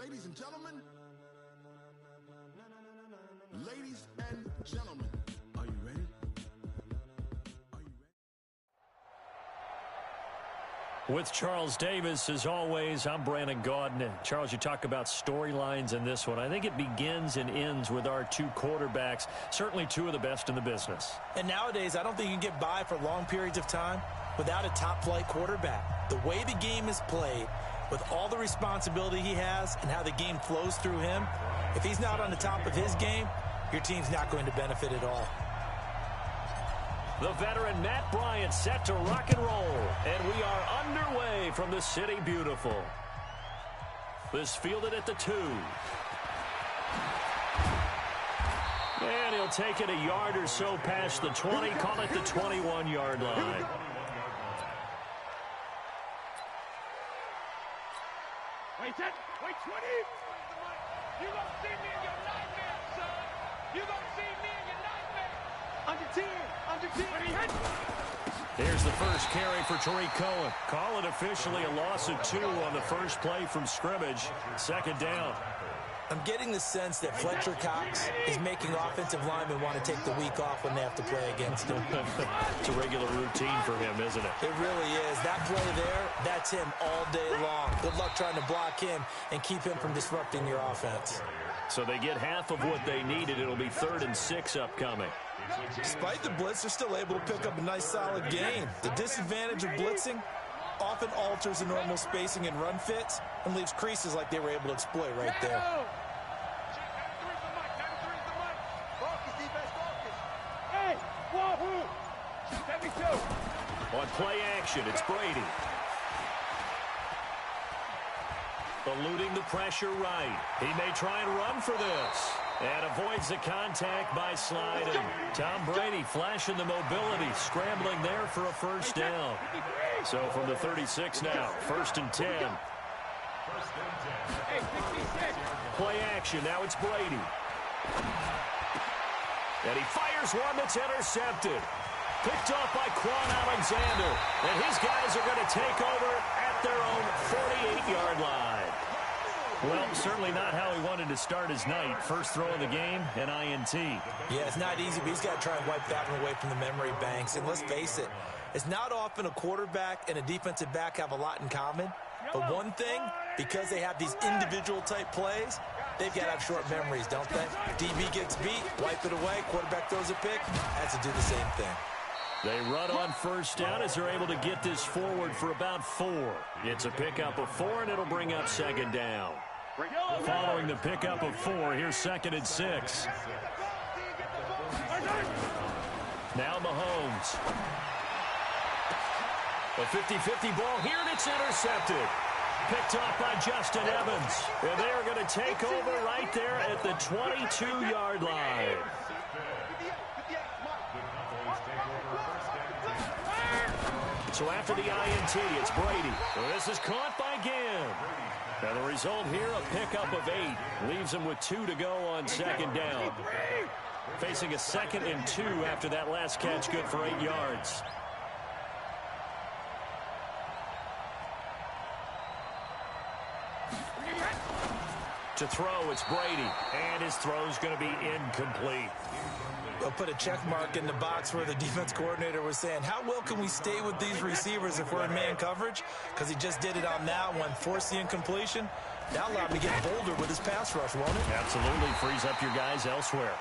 Ladies and gentlemen, ladies and gentlemen, are you ready? Are you ready? With Charles Davis, as always, I'm Brandon Gaudin. Charles, you talk about storylines in this one. I think it begins and ends with our two quarterbacks, certainly two of the best in the business. And nowadays, I don't think you can get by for long periods of time without a top-flight quarterback. The way the game is played, with all the responsibility he has and how the game flows through him, if he's not on the top of his game, your team's not going to benefit at all. The veteran Matt Bryant set to rock and roll, and we are underway from the City Beautiful. This fielded at the 2. And he'll take it a yard or so past the 20, call it the 21-yard line. Wait 10, wait 20. You gonna see me in your nightmare, son. You gonna see me in your nightmare. Under 10. Here's the first carry for Tariq Cohen. Call it officially a loss of 2 on the first play from scrimmage. Second down. I'm getting the sense that Fletcher Cox is making offensive linemen want to take the week off when they have to play against him. It's a regular routine for him, isn't it? It really is. That play there, that's him all day long. Good luck trying to block him and keep him from disrupting your offense. So they get half of what they needed. It'll be 3rd and 6 upcoming. Despite the blitz, they're still able to pick up a nice, solid gain. The disadvantage of blitzing often alters the normal spacing and run fits and leaves creases like they were able to exploit right there. On play action, it's Brady. Eluding the pressure right. He may try and run for this. And avoids the contact by sliding. Tom Brady flashing the mobility, scrambling there for a first down. So from the 36 now, 1st and 10. Play action, now it's Brady. And he fires one that's intercepted. Picked off by Quan Alexander. And his guys are going to take over at their own 48-yard line. Well, certainly not how he wanted to start his night. First throw of the game, an INT. Yeah, it's not easy, but he's got to try and wipe that one away from the memory banks. And let's face it, it's not often a quarterback and a defensive back have a lot in common. But one thing, because they have these individual type plays, they've got to have short memories, don't they? DB gets beat, wipe it away, quarterback throws a pick, has to do the same thing. They run on first down as they're able to get this forward for about 4. It's a pickup of 4, and it'll bring up 2nd down. Following the pickup of 4, here's 2nd and 6. Now Mahomes. A 50-50 ball here, and it's intercepted. Picked off by Justin Evans. And they are going to take over right there at the 22-yard line. So after the INT, it's Brady. This is caught by Ginn. Now the result here, a pickup of 8. Leaves him with 2 to go on 2nd down. Facing a 2nd and 2 after that last catch, good for 8 yards. To throw, it's Brady. And his throw's going to be incomplete. They'll put a check mark in the box where the defense coordinator was saying, how well can we stay with these receivers if we're in man coverage? Because he just did it on that one, forced the incompletion. That allowed him to get bolder with his pass rush, won't it? Absolutely frees up your guys elsewhere.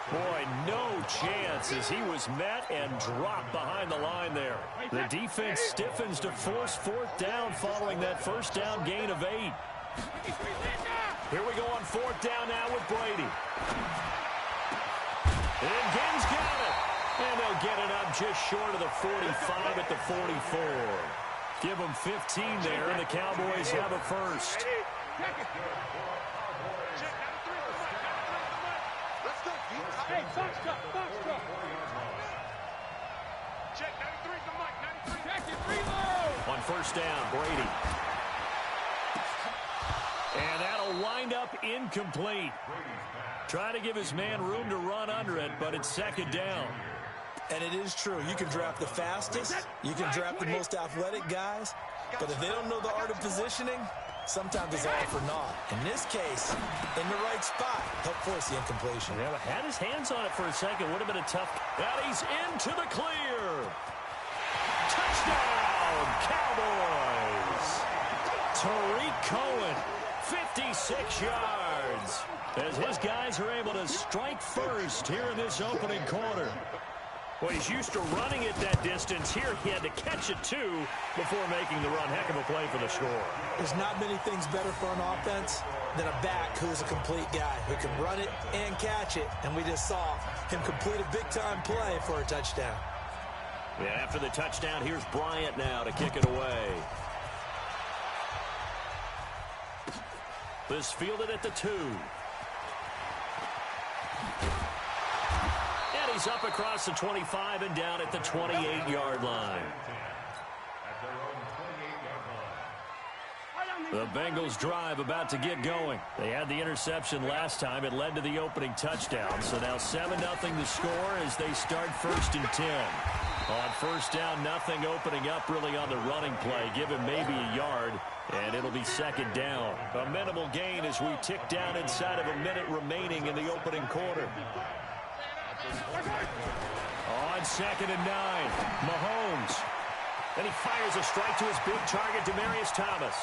Boy, no chance as he was met and dropped behind the line there. The defense stiffens to force 4th down following that first down gain of 8. Here we go on 4th down now with Brady. And Ginn's got it. And they'll get it up just short of the 45 at the 44. Give them 15 there, and the Cowboys have a first. Hey, box truck. Check 93's the mic. 93. Check it, reload. On first down, Brady. And that'll wind up incomplete. Trying to give his man room to run under it, but it's 2nd down. And it is true. You can draft the fastest. You can draft the most athletic guys. But if they don't know the art of positioning, sometimes it's all for naught. In this case, in the right spot, helped force the incompletion. Yeah, had his hands on it for a second. Would have been a tough. And he's into the clear. Touchdown, Cowboys. Tariq Cohen, 56 yards. As his guys are able to strike first here in this opening quarter. Well, he's used to running it that distance. Here he had to catch it, too, before making the run. Heck of a play for the score. There's not many things better for an offense than a back who's a complete guy who can run it and catch it. And we just saw him complete a big-time play for a touchdown. Yeah, after the touchdown, here's Bryant now to kick it away. This fielded at the 2. And he's up across the 25 and down at the 28-yard line. The Bengals drive about to get going. They had the interception last time. It led to the opening touchdown. So now 7-0 the score as they start 1st and 10. On first down, nothing opening up really on the running play. Give him maybe a yard, and it'll be 2nd down. A minimal gain as we tick down inside of a minute remaining in the opening quarter. On 2nd and 9, Mahomes. Then he fires a strike to his big target, Demaryius Thomas.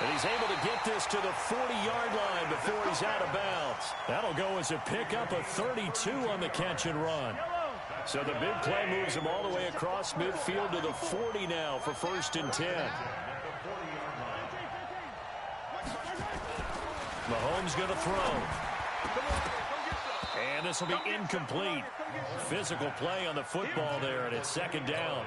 And he's able to get this to the 40-yard line before he's out of bounds. That'll go as a pickup of 32 on the catch and run. So the big play moves him all the way across midfield to the 40 now for 1st and 10. Mahomes going to throw. And this will be incomplete. Physical play on the football there, and it's 2nd down.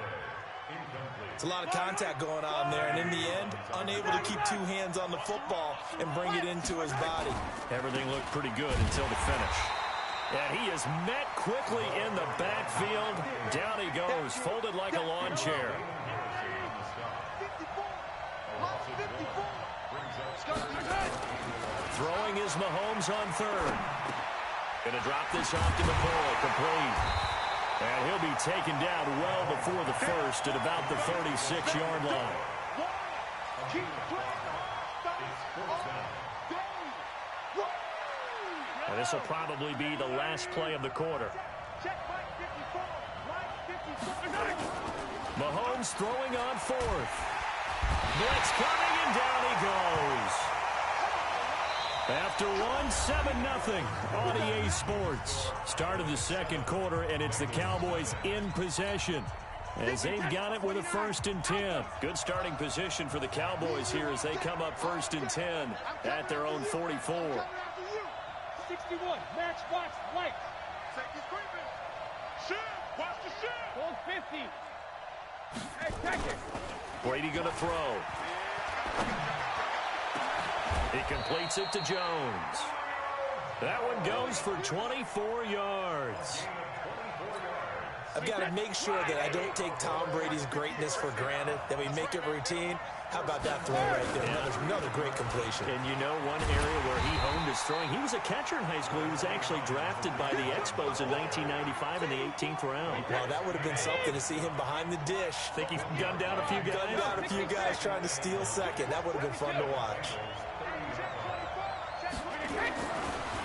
It's a lot of contact going on there, and in the end, unable to keep 2 hands on the football and bring it into his body. Everything looked pretty good until the finish. And he is met quickly in the backfield. Down he goes, folded like a lawn chair. Throwing is Mahomes on 3rd. Going to drop this off to McCoy, complete. And he'll be taken down well before the 1st at about the 36-yard line. And this will probably be the last play of the quarter. Mahomes throwing on 4th. Blitz coming, and down he goes. After 7-0 on EA Sports. Start of the 2nd quarter, and it's the Cowboys in possession as they've got it with a 1st and 10. Good starting position for the Cowboys here as they come up 1st and 10 at their own 44. 61, match, watch, light. Second creeping. Shift, watch the shift. Hold 50. Hey, check it. Brady going to throw. He completes it to Jones. That one goes for 24 yards. I've got to make sure that I don't take Tom Brady's greatness for granted, that we make it routine. How about that throw right there? Another great completion. And you know one area where he honed his throwing, he was a catcher in high school. He was actually drafted by the Expos in 1995 in the 18th round. Well, that would have been something to see him behind the dish. Think he gunned down a few guys? Gunned down a few guys trying to steal second. That would have been fun to watch.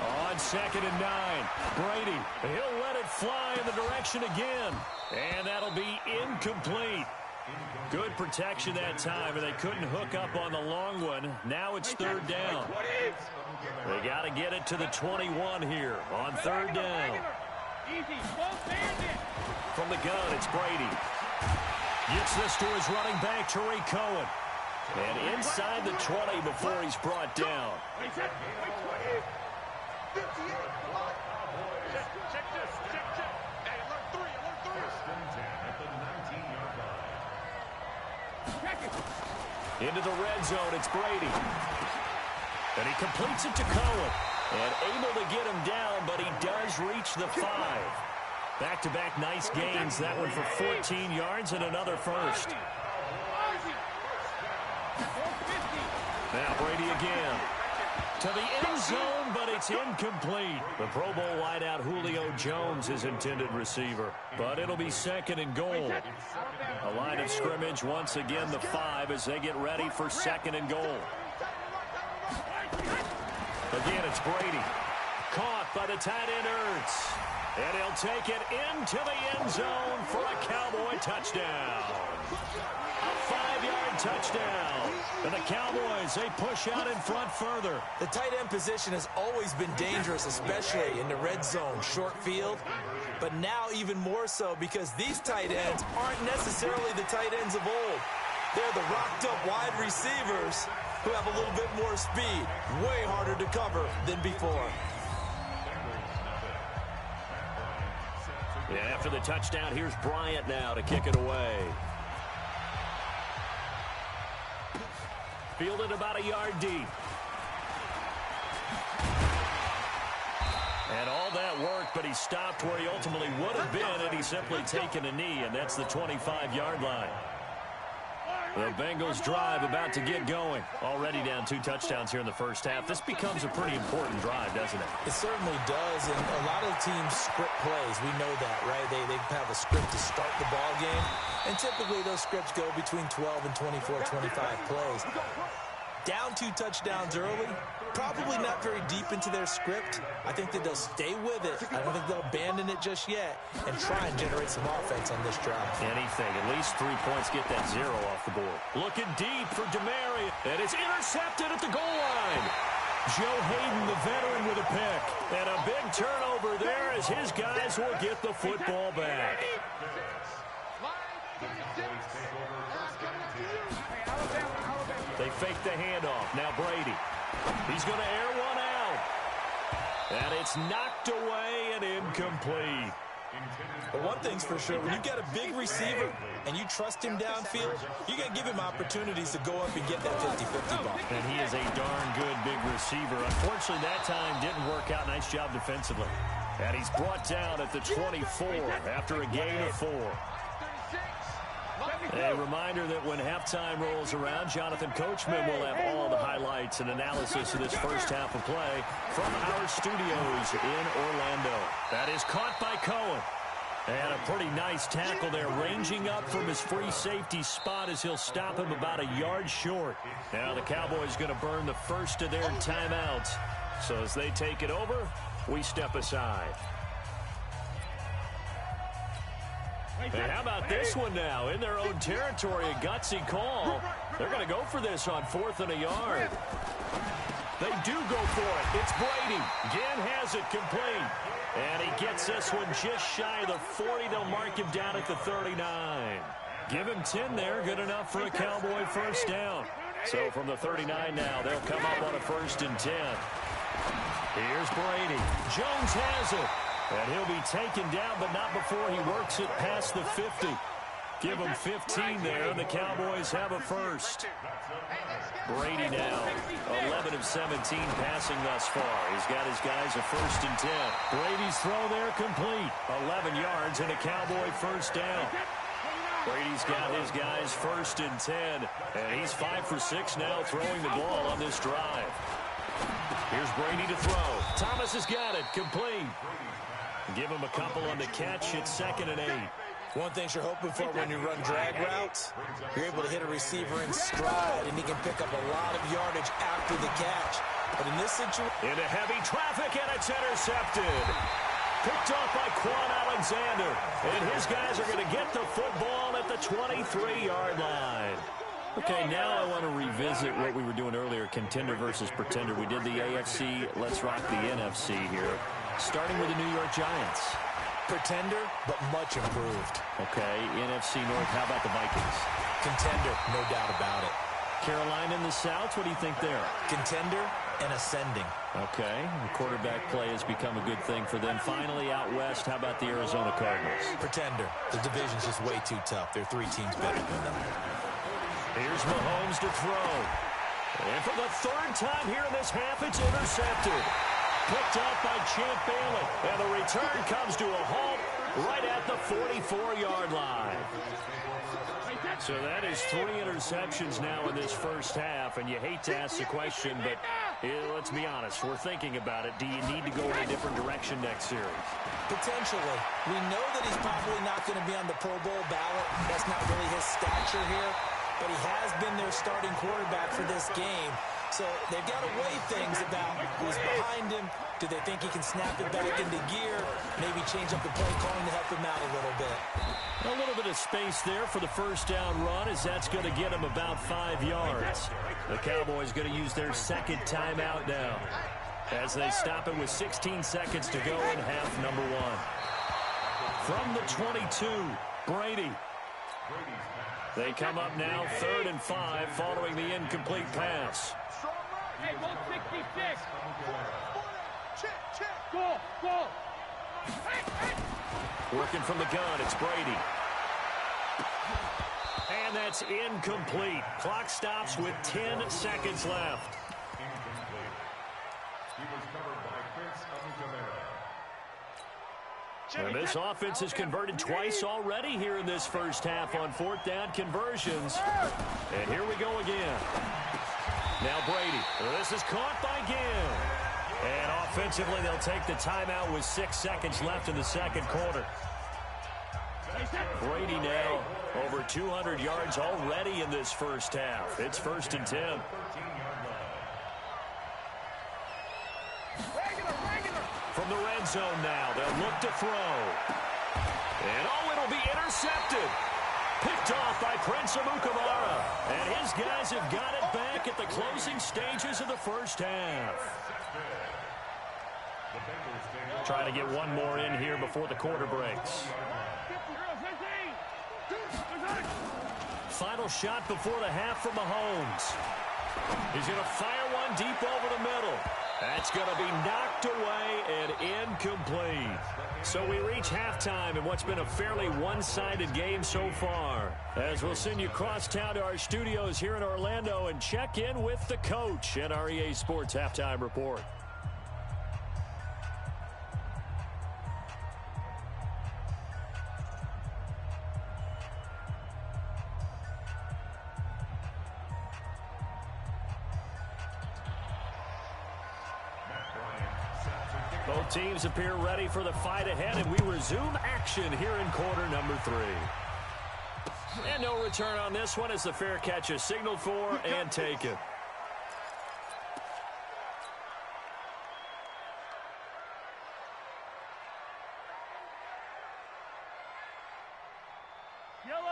On 2nd and 9, Brady. He'll let it fly in the direction again. And that'll be incomplete. Good protection that time, and they couldn't hook up on the long one. Now it's 3rd down. They got to get it to the 21 here on 3rd down. From the gun, it's Brady. Gets this to his running back, Tariq Cohen. And inside the 20 before he's brought down. Into the red zone, it's Brady. And he completes it to Cohen. And able to get him down, but he does reach the 5. Back-to-back nice gains. That one for 14 yards and another 1st. Now Brady again. To the end zone, but it's incomplete. The Pro Bowl wideout Julio Jones is intended receiver. But it'll be 2nd and goal. A line of scrimmage once again the 5 as they get ready for 2nd and goal. It's Brady. Caught by the tight end Ertz. And he'll take it into the end zone for a Cowboy touchdown. A 5-yard touchdown. And the Cowboys, they push out in front further. The tight end position has always been dangerous, especially in the red zone, short field. But now even more so because these tight ends aren't necessarily the tight ends of old. They're the rocked-up wide receivers who have a little bit more speed. Way harder to cover than before. Yeah, after the touchdown, here's Bryant now to kick it away. Fielded about a yard deep. And all that worked, but he stopped where he ultimately would have been, and he's simply taken a knee, and that's the 25-yard line. The Bengals drive about to get going. Already down 2 touchdowns here in the first half. This becomes a pretty important drive, doesn't it? It certainly does, and a lot of teams script plays. We know that, right? They have a script to start the ball game, and typically those scripts go between 12 and 24, 25 plays. Down 2 touchdowns early, probably not very deep into their script. I think that they'll stay with it. I don't think they'll abandon it just yet and try and generate some offense on this drive. Anything. At least 3 points, get that 0 off the board. Looking deep for DeMary, and it's intercepted at the goal line. Joe Hayden, the veteran, with a pick. And a big turnover there as his guys will get the football back. They fake the handoff. Now Brady. He's going to air one out. And it's knocked away and incomplete. But one thing's for sure, when you got a big receiver and you trust him downfield, you're going to give him opportunities to go up and get that 50-50 ball. And he is a darn good big receiver. Unfortunately, that time didn't work out. Nice job defensively. And he's brought down at the 24 after a gain of 4. A reminder that when halftime rolls around, Jonathan Coachman will have all the highlights and analysis of this first half of play from our studios in Orlando. That is caught by Cohen. And a pretty nice tackle there, ranging up from his free safety spot as he'll stop him about a yard short. Now the Cowboys going to burn the first of their timeouts. So as they take it over, we step aside. And how about this one now? In their own territory, a gutsy call. They're going to go for this on 4th and a yard. They do go for it. It's Brady. Again has it complete. And he gets this one just shy of the 40. They'll mark him down at the 39. Give him 10 there. Good enough for a Cowboy first down. So from the 39 now, they'll come up on a 1st and 10. Here's Brady. Jones has it. And he'll be taken down, but not before he works it past the 50. Give him 15 there, and the Cowboys have a first. Brady now, 11 of 17 passing thus far. He's got his guys a 1st and 10. Brady's throw there complete. 11 yards and a Cowboy first down. Brady's got his guys 1st and 10, and he's 5 for 6 now throwing the ball on this drive. Here's Brady to throw. Thomas has got it, complete. Give him a couple on the catch. It's 2nd and 8. One thing you're hoping for when you run drag routes, you're able to hit a receiver in stride, and he can pick up a lot of yardage after the catch. But in this situation... Into heavy traffic, and it's intercepted. Picked off by Quan Alexander. And his guys are going to get the football at the 23-yard line. Okay, now I want to revisit what we were doing earlier, contender versus pretender. We did the AFC, let's rock the NFC here. Starting with the New York Giants. Pretender, but much improved. Okay, NFC North, how about the Vikings? Contender, no doubt about it. Carolina in the South, what do you think there? Contender and ascending. Okay, the quarterback play has become a good thing for them. Finally, out west, how about the Arizona Cardinals? Pretender. The division's just way too tough. There are 3 teams better than them. Here's Mahomes to throw. And for the 3rd time here in this half, it's intercepted. Picked up by Champ Bailey. And the return comes to a halt right at the 44-yard line. So that is 3 interceptions now in this first half. And you hate to ask the question, but let's be honest. We're thinking about it. Do you need to go in a different direction next series? Potentially. We know that he's probably not going to be on the Pro Bowl ballot. That's not really his stature here. But he has been their starting quarterback for this game. So they've got to weigh things about who's behind him. Do they think he can snap it back into gear? Maybe change up the play calling to help him out a little bit. A little bit of space there for the first down run, as that's going to get him about 5 yards. The Cowboys going to use their second timeout now, as they stop it with 16 seconds to go in half number 1. From the 22, Brady. They come up now 3rd and 5 following the incomplete pass. Hey, 166. Go. Working from the gun, it's Brady. And that's incomplete. Clock stops with 10 seconds left. And this offense has converted twice already here in this first half on 4th down conversions. And here we go again. Now Brady. This is caught by Gill. And offensively, they'll take the timeout with 6 seconds left in the second quarter. Brady now over 200 yards already in this first half. It's 1st and 10. From the red zone now, they'll look to throw. And it'll be intercepted. Picked off by Prince Amukamara. And his guys have got it back at the closing stages of the first half. Trying to get one more in here before the quarter breaks. Final shot before the half from Mahomes. He's going to fire one deep over the middle. That's going to be knocked away and incomplete. So we reach halftime in what's been a fairly one-sided game so far. As we'll send you cross town to our studios here in Orlando and check in with the coach at our EA Sports Halftime Report. Both teams appear ready for the fight ahead, and we resume action here in quarter number 3. And no return on this one as the fair catch is signaled for and taken.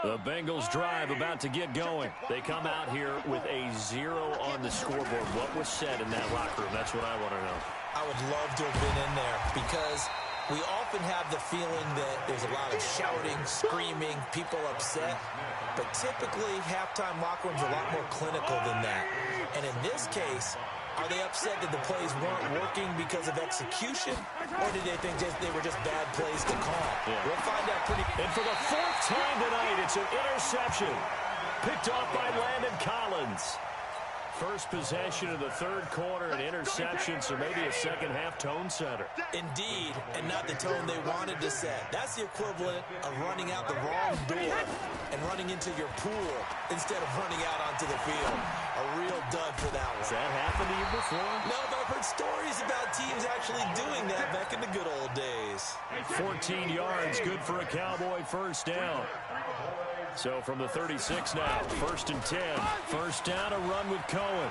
The Bengals drive about to get going. They come out here with a 0 on the scoreboard. What was said in that locker room? That's what I want to know. I would love to have been in there because we often have the feeling that there's a lot of shouting, screaming, people upset. But typically, halftime locker rooms are a lot more clinical than that. And in this case, are they upset that the plays weren't working because of execution? Or did they think they were just bad plays to call? Yeah. We'll find out pretty quick. And for the 4th time tonight, it's an interception. Picked off by Landon Collins. First possession of the 3rd quarter, an interception, so maybe a second-half tone setter. Indeed, and not the tone they wanted to set. That's the equivalent of running out the wrong door and running into your pool instead of running out onto the field. A real dud for that one. Has that happened to you before? No, but I've heard stories about teams actually doing that back in the good old days. 14 yards, good for a Cowboy first down. So from the 36 now, 1st and 10. First down, a run with Cohen.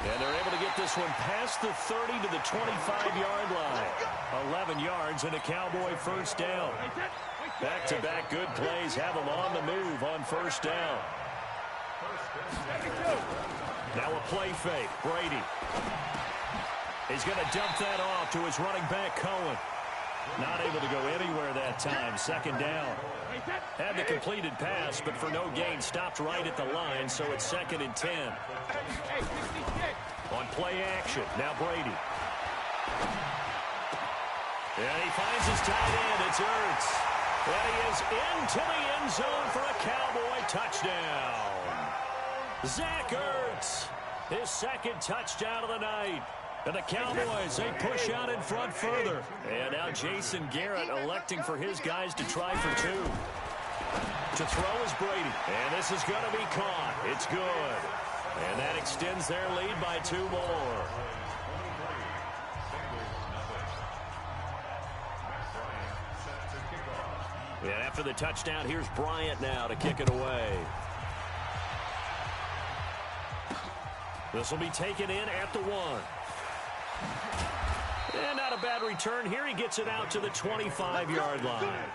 And they're able to get this one past the 30 to the 25-yard line. 11 yards and a Cowboy first down. Back-to-back good plays have them on the move on first down. Now a play fake, Brady. He's going to dump that off to his running back, Cohen. Not able to go anywhere that time. Second down. Had the completed pass, but for no gain. Stopped right at the line, so it's 2nd and 10. On play action, now Brady. And he finds his tight end. It's Ertz. And he is into the end zone for a Cowboy touchdown. Zach Ertz, his 2nd touchdown of the night. And the Cowboys, they push out in front further. And now Jason Garrett electing for his guys to try for 2. To throw is Brady. And this is going to be caught. It's good. And that extends their lead by 2 more. And after the touchdown, here's Bryant now to kick it away. This will be taken in at the 1. And not a bad return here. He gets it out to the 25-yard line.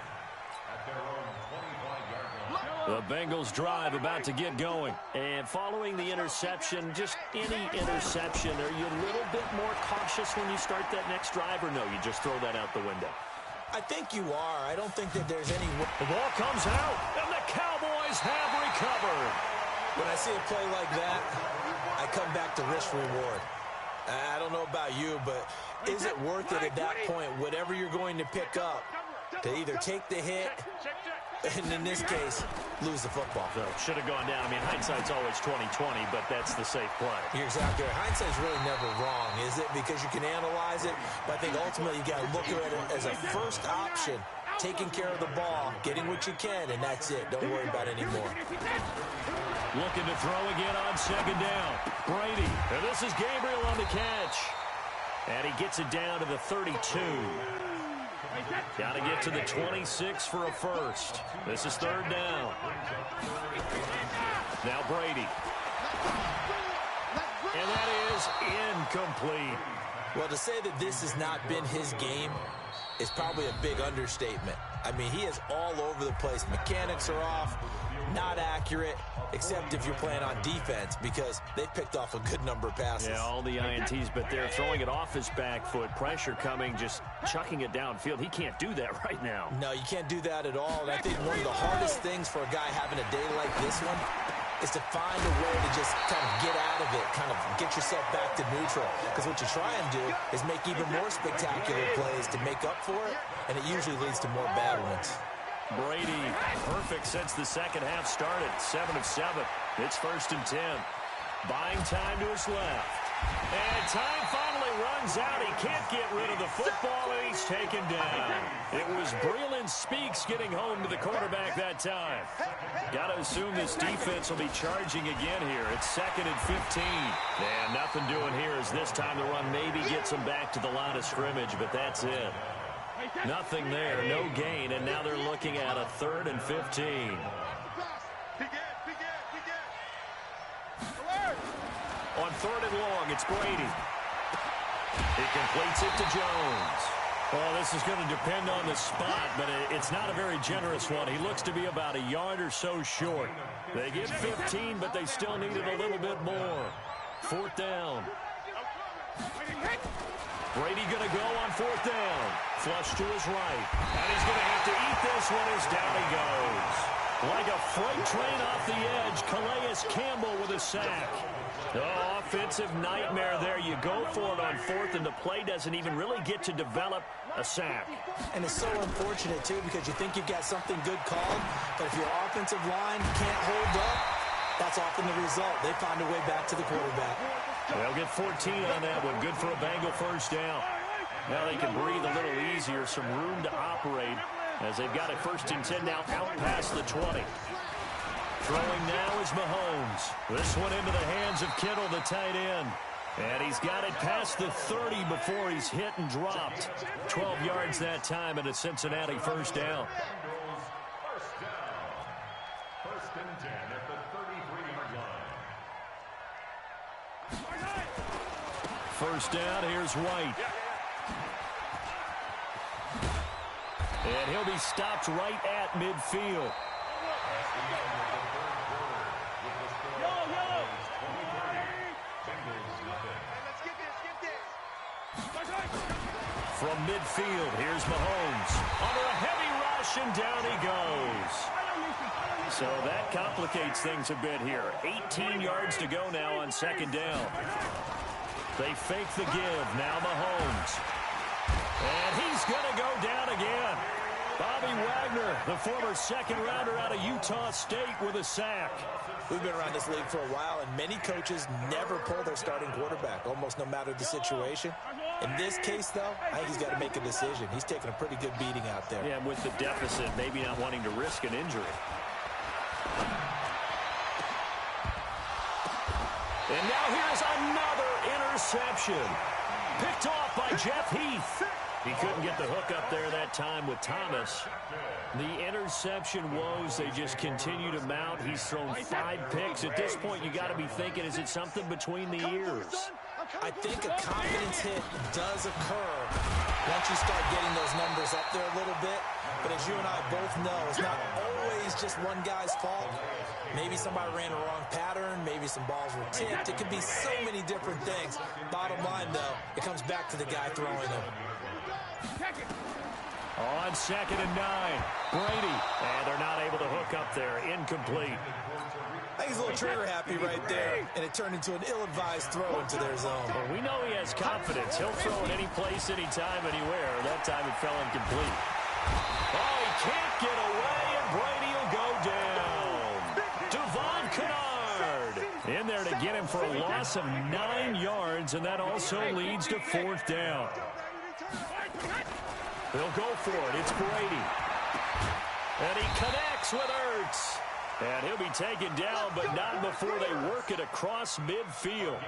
The Bengals drive about to get going. And following the interception, just any interception, are you a little bit more cautious when you start that next drive, or no, you just throw that out the window? I think you are. I don't think that there's any... The ball comes out, and the Cowboys have recovered. When I see a play like that, I come back to risk-reward. I don't know about you, but is it worth it at that point, whatever you're going to pick up, to either take the hit, and in this case, lose the football? So should have gone down. I mean, hindsight's always 20/20, but that's the safe play. You're exactly right. Hindsight's really never wrong, is it? Because you can analyze it, but I think ultimately you got to look at it as a first option, taking care of the ball, getting what you can, and that's it. Don't worry about it anymore. Looking to throw again on second down. Brady, and this is Gabriel on the catch. And he gets it down to the 32. Got to get to the 26 for a first. This is third down. Now Brady. And that is incomplete. Well, to say that this has not been his game is probably a big understatement. I mean, he is all over the place. Mechanics are off, not accurate, except if you're playing on defense, because they picked off a good number of passes. Yeah, all the INTs, but they're throwing it off his back foot. Pressure coming, just chucking it downfield. He can't do that right now. No, you can't do that at all. And I think one of the hardest things for a guy having a day like this one is to find a way to just kind of get out of it, kind of get yourself back to neutral. Because what you try and do is make even more spectacular plays to make up for it, and it usually leads to more bad ones. Brady, perfect since the second half started. 7 of 7. It's 1st and 10. Buying time to his left. And time finally runs out. He can't get rid of the football, and he's taken down. It was Breeland Speaks getting home to the quarterback that time. Got to assume this defense will be charging again here. It's 2nd and 15. And nothing doing here as this time the run maybe gets him back to the line of scrimmage, but that's it. Nothing there, no gain, and now they're looking at a 3rd and 15. On 3rd and long, it's Brady. He completes it to Jones. Well, this is going to depend on the spot, but it's not a very generous one. He looks to be about a yard or so short. They get 15, but they still needed a little bit more. 4th down. Brady going to go on 4th down. Flush to his right. And he's going to have to eat this one as down he goes. Like a freight train off the edge, Calais Campbell with a sack. Oh, offensive nightmare there. You go for it on 4th, and the play doesn't even really get to develop a sack. And it's so unfortunate, too, because you think you've got something good called, but if your offensive line can't hold up, that's often the result. They find a way back to the quarterback. They'll get 14 on that one. Good for a Bengal first down. Now they can breathe a little easier, some room to operate as they've got it 1st and 10 now out past the 20. Throwing now is Mahomes. This one into the hands of Kittle, the tight end. And he's got it past the 30 before he's hit and dropped. 12 yards that time and a Cincinnati first down. First and 10 at the 33-yard line. First down, here's White. And he'll be stopped right at midfield. From midfield, here's Mahomes. Under a heavy rush, and down he goes. So that complicates things a bit here. 18 yards to go now on 2nd down. They fake the give. Now Mahomes. And he's going to go down again. Bobby Wagner, the former 2nd-rounder out of Utah State, with a sack. We've been around this league for a while, and many coaches never pull their starting quarterback, almost no matter the situation. In this case, though, I think he's got to make a decision. He's taking a pretty good beating out there. Yeah, with the deficit, maybe not wanting to risk an injury. And now here's another interception. Picked off by Jeff Heath. He couldn't get the hook up there that time with Thomas. The interception woes, they just continue to mount. He's thrown 5 picks. At this point, you got to be thinking, is it something between the ears? I think a confidence hit does occur once you start getting those numbers up there a little bit. But as you and I both know, it's not always just one guy's fault. Maybe somebody ran a wrong pattern. Maybe some balls were tipped. It could be so many different things. Bottom line, though, it comes back to the guy throwing them. On 2nd and 9, Brady. And they're not able to hook up there. Incomplete. I think he's a little trigger happy right there, and it turned into an ill-advised throw into their zone. Well, we know he has confidence. He'll throw it any place, anytime, anywhere. That time it fell incomplete. Oh, he can't get away, and Brady will go down. Devon Kennard in there to get him for a loss of 9 yards, and that also leads to 4th down. They'll go for it. It's Brady. And he connects with Ertz. And he'll be taken down, but not before they work it across midfield.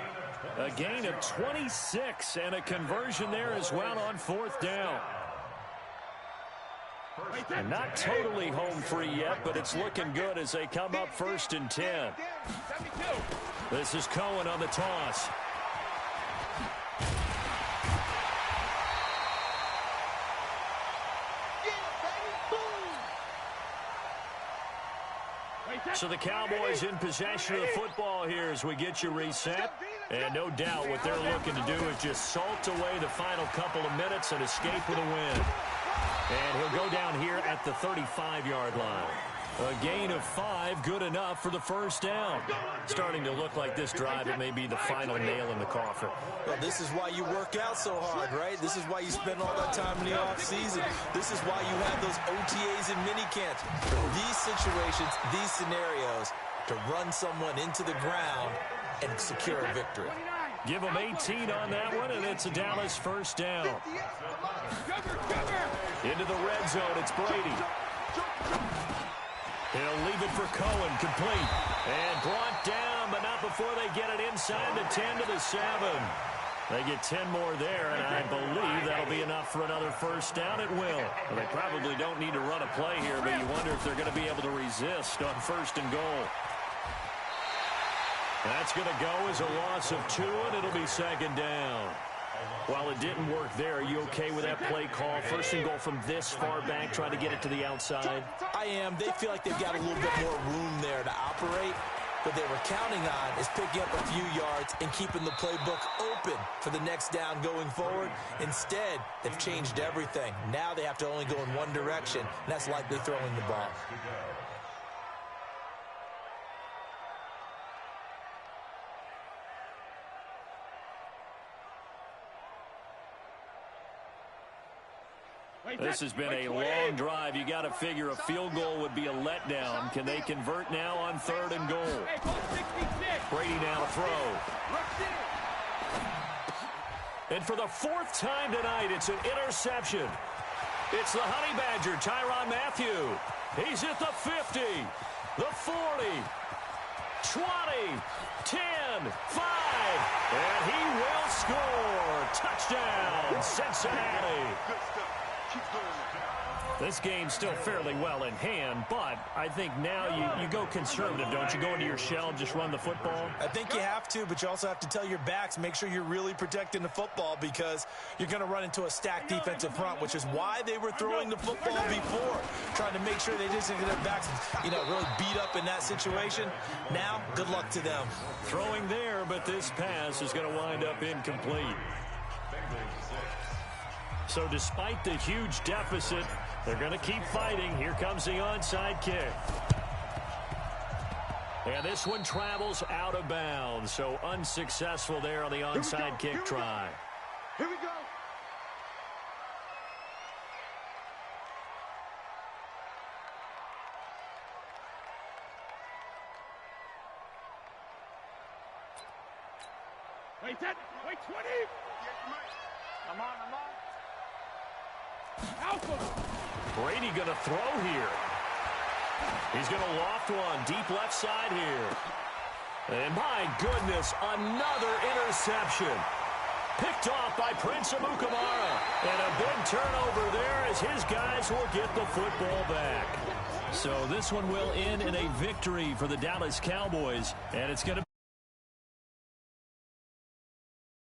A gain of 26 and a conversion there as well on 4th down. And not totally home free yet, but it's looking good as they come up 1st and 10. This is Cohen on the toss. So the Cowboys in possession of the football here as we get you reset. And no doubt what they're looking to do is just salt away the final couple of minutes and escape with a win. And he'll go down here at the 35-yard line. A gain of 5, good enough for the 1st down. Starting to look like this drive, it may be the final nail in the coffin. Well, this is why you work out so hard, right? This is why you spend all that time in the offseason. This is why you have those OTAs and minicamps. These situations, these scenarios, to run someone into the ground and secure a victory. Give them 18 on that one, and it's a Dallas 1st down. Into the red zone, it's Brady. He'll leave it for Cohen, complete. And brought down, but not before they get it inside the 10 to the 7. They get 10 more there, and I believe that'll be enough for another 1st down. It will. Well, they probably don't need to run a play here, but you wonder if they're going to be able to resist on 1st and goal. That's going to go as a loss of 2, and it'll be 2nd down. While it didn't work there, are you okay with that play call? 1st and goal from this far back, trying to get it to the outside? I am. They feel like they've got a little bit more room there to operate. What they were counting on is picking up a few yards and keeping the playbook open for the next down going forward. Instead, they've changed everything. Now they have to only go in one direction, and that's likely throwing the ball. This has been a long drive. You got to figure a field goal would be a letdown. Can they convert now on 3rd and goal? Brady now to throw. And for the 4th time tonight, it's an interception. It's the Honey Badger, Tyrann Mathieu. He's at the 50, the 40, 20, 10, 5, and he will score. Touchdown, Cincinnati. This game's still fairly well in hand, but I think now you go conservative, don't you? Go into your shell and just run the football? I think you have to, but you also have to tell your backs, make sure you're really protecting the football because you're going to run into a stacked defensive front, which is why they were throwing the football before, trying to make sure they just get their backs, really beat up in that situation. Now, good luck to them. Throwing there, but this pass is going to wind up incomplete. So despite the huge deficit, they're going to keep fighting. Here comes the onside kick. And this one travels out of bounds. So unsuccessful there on the onside kick try. Here we go. Wait 10. Wait 20. I'm on. Brady going to throw here. He's going to loft one deep left side here. And my goodness, another interception. Picked off by Prince Amukamara. And a big turnover there as his guys will get the football back. So this one will end in a victory for the Dallas Cowboys, and it's going to